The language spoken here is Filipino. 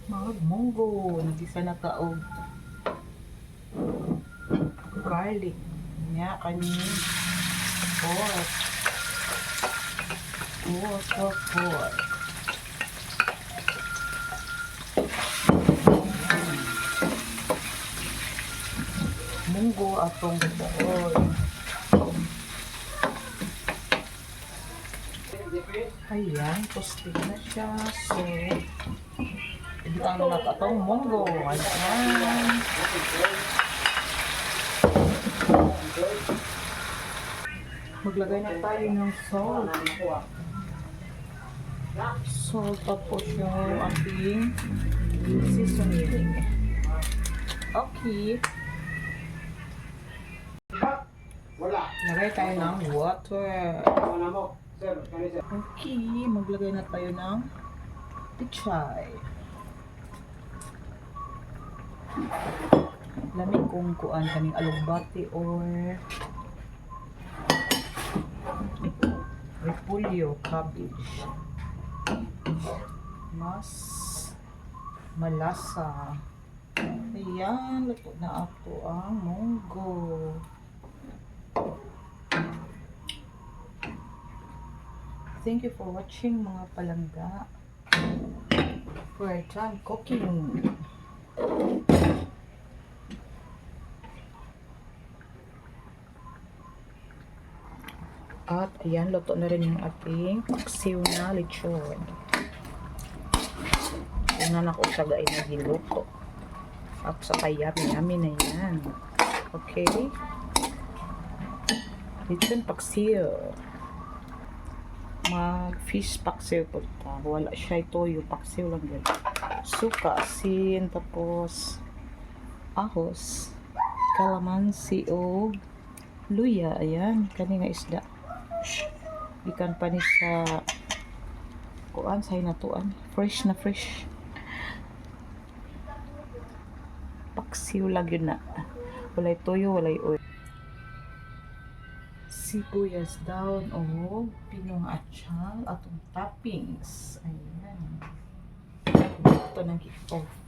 Munggo, nagisa na ka og garlic nya kani pork. Pork. Munggo atong buol. Ayan, posting na siya. So, ibutang na atong munggo. Ayan. Maglagay na tayo ng salt. Salt, tapos yung ating seasoning. Okay. Lagay tayo ng water. Okay, maglagay na tayo ng pichay. Lamig kung kuan kaming alugbati or repolyo, cabbage. Mas malasa. Ayan, luto na ako ang munggo. Thank you for watching mga palangga. We're done cooking. At ayan, luto na rin yung ating paksiw na lechon. Tingnan ako siya guys na giluto. At saka yummy na yan. Okay. Lechon paksiw. Mag-fish paksiw po ta. Wala siya ito yung paksiw lang yan. Suka, asin, tapos ahos, kalamansi o luya. Ayan, kani nga isda. Ikan pa ni sa kuan sa hinatuan. Fresh na fresh. Paksiw lang yun na. Walay toyo, walay oil. Sibuyas down o pinong atsal atong toppings. Ayan. Ito nag-off.